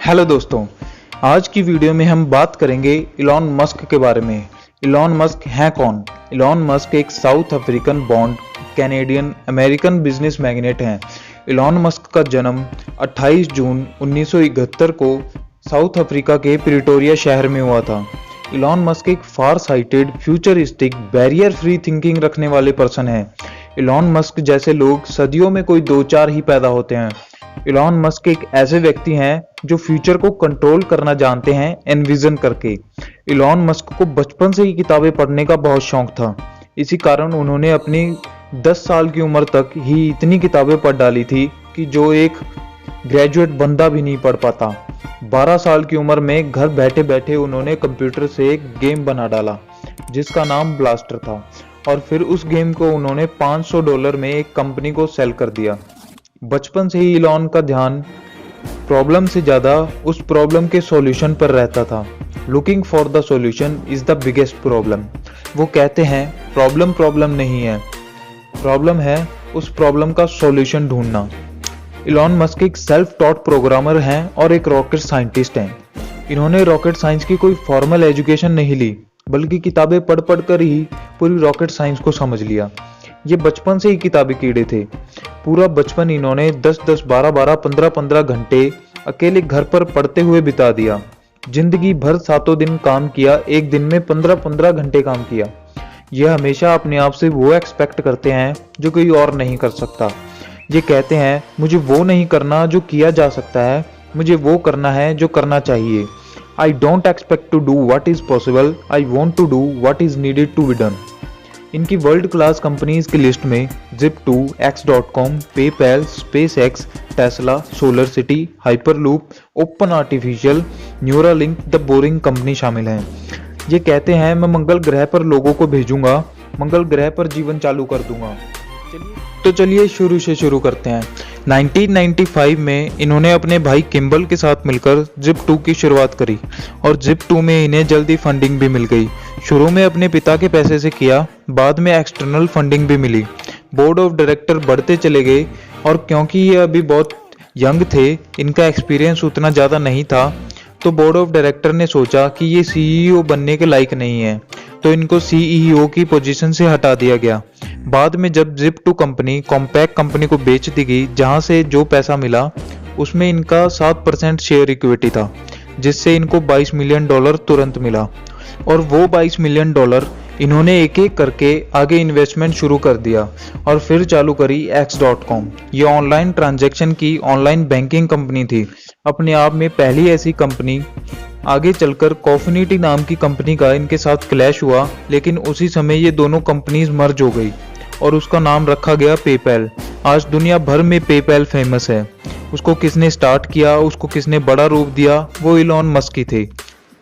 Hello दोस्तों, आज की वीडियो में हम बात करेंगे इलॉन मस्क के बारे में। इलॉन मस्क हैं कौन? इलॉन मस्क एक south African born Canadian American business magnet हैं। इलॉन मस्क का जन्म 28 जून 1971 को साउथ अफ्रीका के प्रिटोरिया शहर में हुआ था। इलॉन मस्क एक far sighted, futuristic, barrier free thinking रखने वाले पर्सन हैं। इलॉन मस्क जैसे लोग सदियों में कोई दो चार ही पैदा होते हैं। इलॉन मस्क एक ऐसे व्यक्ति हैं जो फ्यूचर को कंट्रोल करना जानते हैं, एनविजन करके। इलॉन मस्क को बचपन से ही किताबें पढ़ने का बहुत शौक था। इसी कारण उन्होंने अपनी 10 साल की उम्र तक ही इतनी किताबें पढ़ डाली थी कि जो एक ग्रेजुएट बंदा भी नहीं पढ़ पाता। 12 साल की उम्र में घर बैठे बैठे उन्होंने कंप्यूटर से एक गेम बना डाला जिसका नाम ब्लास्टर था, और फिर उस गेम को उन्होंने $500 में एक कंपनी को सेल कर दिया। बचपन से ही इलॉन का ध्यान प्रॉब्लम से ज़्यादा उस प्रॉब्लम के सॉल्यूशन पर रहता था। Looking for the solution is the biggest problem. वो कहते हैं प्रॉब्लम नहीं है, प्रॉब्लम है उस प्रॉब्लम का सॉल्यूशन ढूंढना। इलॉन मस्क एक सेल्फ टॉट प्रोग्रामर हैं और एक रॉकेट साइंटिस्ट हैं। इन्होंने रॉकेट साइंस की कोई फॉर्मल एजुकेशन नहीं ली, बल्कि किताबें पढ़ पढ़ कर ही पूरी रॉकेट साइंस को समझ लिया। ये बचपन से ही किताबी कीड़े थे। पूरा बचपन इन्होंने 10-10, 12-12, 15-15 घंटे अकेले घर पर पढ़ते हुए बिता दिया। जिंदगी भर 7 दिन काम किया, एक दिन में 15-15 घंटे काम किया। यह हमेशा अपने आप से वो एक्सपेक्ट करते हैं जो कोई और नहीं कर सकता। ये कहते हैं मुझे वो नहीं करना जो किया जा सकता है, मुझे वो करना है जो करना चाहिए। I don't expect to do what is possible, I want to do what is needed to be done। इनकी वर्ल्ड क्लास कंपनीज की लिस्ट में Zip2, X.com, PayPal, SpaceX, Tesla, solar city, hyperloop, open artificial, Neuralink, the boring company शामिल हैं। ये कहते हैं मैं मंगल ग्रह पर लोगों को भेजूंगा, मंगल ग्रह पर जीवन चालू कर दूंगा। चलिए शुरू से शुरू करते हैं। 1995 में इन्होंने अपने भाई किम्बल के साथ मिलकर Zip2 की शुरुआत करी और Zip2 में इन्हें जल्दी फंडिंग भी मिल गई। शुरू में अपने पिता के पैसे से किया, बाद में एक्सटर्नल फंडिंग भी मिली। बोर्ड ऑफ डायरेक्टर बढ़ते चले गए और क्योंकि ये अभी बहुत यंग थे, इनका एक्सपीरियंस उतना ज़्यादा नहीं था, तो बोर्ड ऑफ डायरेक्टर ने सोचा कि ये सीईओ बनने के लायक नहीं है, तो इनको सीईओ की पोजीशन से हटा दिया गया। बाद में जब Zip2 कंपनी कॉम्पैक्ट कंपनी को बेच दी गई, जहां से जो पैसा मिला उसमें इनका 7% शेयर इक्विटी था, जिससे इनको $22 मिलियन तुरंत मिला। और वो $22 मिलियन इन्होंने एक एक करके आगे इन्वेस्टमेंट शुरू कर दिया और फिर चालू करी X.com। ये ऑनलाइन ट्रांजैक्शन की ऑनलाइन बैंकिंग कंपनी थी, अपने आप में पहली ऐसी कंपनी। आगे चलकर कॉफिनिटी नाम की कंपनी का इनके साथ क्लैश हुआ, लेकिन उसी समय ये दोनों कंपनीज मर्ज हो गई और उसका नाम रखा गया पेपैल। आज दुनिया भर में पेपैल फेमस है। उसको किसने स्टार्ट किया, उसको किसने बड़ा रूप दिया, वो इलॉन मस्क ही थे।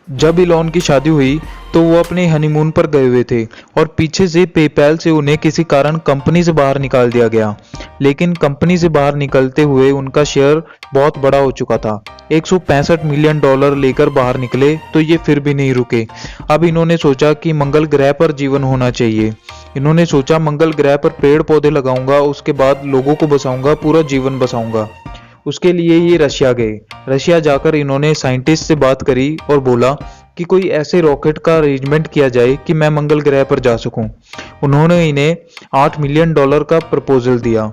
जब इलॉन की शादी हुई तो वो अपने हनीमून पर गए हुए थे और पीछे से पेपैल से उन्हें किसी कारण कंपनी से बाहर निकाल दिया गया। लेकिन कंपनी से बाहर निकलते हुए उनका शेयर बहुत बड़ा हो चुका था। $165 मिलियन लेकर बाहर निकले तो ये फिर भी नहीं रुके। अब इन्होंने सोचा कि मंगल ग्रह पर जीवन होना चाहिए। इन्होंने सोचा मंगल ग्रह पर पेड़ पौधे लगाऊंगा, उसके बाद लोगों को बसाऊंगा, पूरा जीवन बसाऊंगा। उसके लिए ये रशिया गए। रशिया जाकर इन्होंने साइंटिस्ट से बात करी और बोला कि कोई ऐसे रॉकेट का अरेंजमेंट किया जाए कि मैं मंगल ग्रह पर जा सकूं। उन्होंने इन्हें $8 मिलियन का प्रपोजल दिया।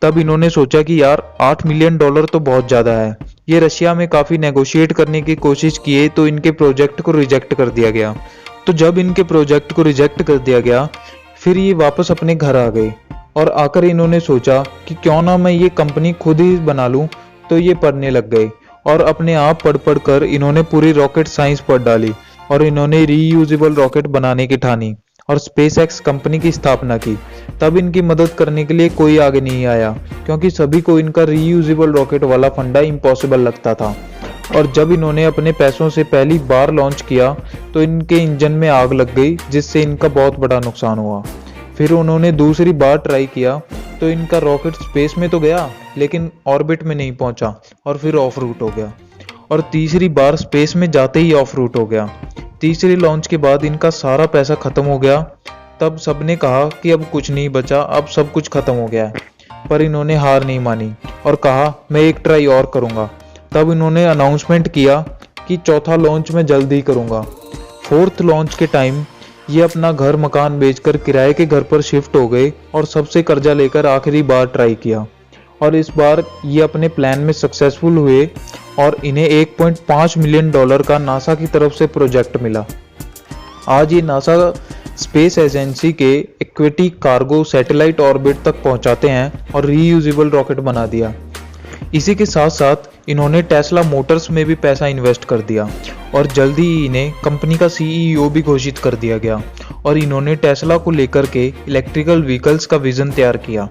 तब इन्होंने सोचा कि यार $8 मिलियन तो बहुत ज़्यादा है। ये रशिया में काफ़ी नेगोशिएट करने की कोशिश किए तो इनके प्रोजेक्ट को रिजेक्ट कर दिया गया। तो जब इनके प्रोजेक्ट को रिजेक्ट कर दिया गया, फिर ये वापस अपने घर आ गए और आकर इन्होंने सोचा कि क्यों ना मैं ये कंपनी खुद ही बना लूं। तो ये पढ़ने लग गए और अपने आप पढ़ पढ़ कर इन्होंने पूरी रॉकेट साइंस पढ़ डाली और इन्होंने रीयूजेबल रॉकेट बनाने की ठानी और SpaceX कंपनी की स्थापना की। तब इनकी मदद करने के लिए कोई आगे नहीं आया, क्योंकि सभी को इनका रीयूजेबल रॉकेट वाला फंडा इम्पॉसिबल लगता था। और जब इन्होंने अपने पैसों से पहली बार लॉन्च किया तो इनके इंजन में आग लग गई, जिससे इनका बहुत बड़ा नुकसान हुआ। फिर उन्होंने दूसरी बार ट्राई किया तो इनका रॉकेट स्पेस में तो गया, लेकिन ऑर्बिट में नहीं पहुंचा और फिर ऑफ रूट हो गया। और तीसरी बार स्पेस में जाते ही ऑफ रूट हो गया। तीसरी लॉन्च के बाद इनका सारा पैसा खत्म हो गया। तब सबने कहा कि अब कुछ नहीं बचा, अब सब कुछ खत्म हो गया है। पर इन्होंने हार नहीं मानी और कहा मैं एक ट्राई और करूंगा। तब इन्होंने अनाउंसमेंट किया कि चौथा लॉन्च मैं जल्द ही करूँगा। फोर्थ लॉन्च के टाइम ये अपना घर मकान बेचकर किराए के घर पर शिफ्ट हो गए और सबसे कर्जा लेकर आखिरी बार ट्राई किया और इस बार ये अपने प्लान में सक्सेसफुल हुए और इन्हें $1.5 मिलियन का नासा की तरफ से प्रोजेक्ट मिला। आज ये नासा स्पेस एजेंसी के इक्विटी कार्गो सैटेलाइट ऑर्बिट तक पहुंचाते हैं और रीयूजेबल रॉकेट बना दिया। इसी के साथ साथ इन्होंने टेस्ला मोटर्स में भी पैसा इन्वेस्ट कर दिया और जल्दी ही इन्हें कंपनी का CEO भी घोषित कर दिया गया और इन्होंने टेस्ला को लेकर के इलेक्ट्रिकल व्हीकल्स का विजन तैयार किया।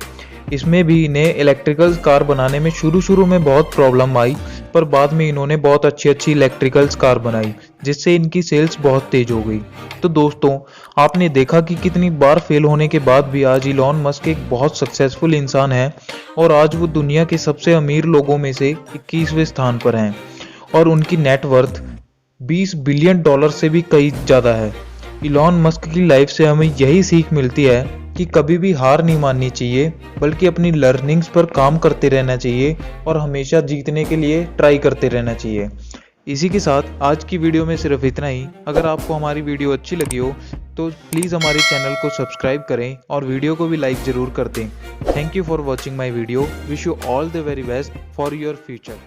इसमें भी इन्हें इलेक्ट्रिकल कार बनाने में शुरू में बहुत प्रॉब्लम आई, पर बाद में इन्होंने बहुत अच्छी इलेक्ट्रिकल कार बनाई जिससे इनकी सेल्स बहुत तेज हो गई। तो दोस्तों, आपने देखा कि कितनी बार फेल होने के बाद भी आज इलॉन मस्क एक बहुत सक्सेसफुल इंसान है और आज वो दुनिया के सबसे अमीर लोगों में से 21वें स्थान पर हैं और उनकी नेटवर्थ $20 बिलियन से भी कई ज़्यादा है। इलॉन मस्क की लाइफ से हमें यही सीख मिलती है कि कभी भी हार नहीं माननी चाहिए, बल्कि अपनी लर्निंग्स पर काम करते रहना चाहिए और हमेशा जीतने के लिए ट्राई करते रहना चाहिए। इसी के साथ आज की वीडियो में सिर्फ इतना ही। अगर आपको हमारी वीडियो अच्छी लगी हो तो प्लीज़ हमारे चैनल को सब्सक्राइब करें और वीडियो को भी लाइक ज़रूर कर दें। Thank you for watching my video. Wish you all the very best for your future.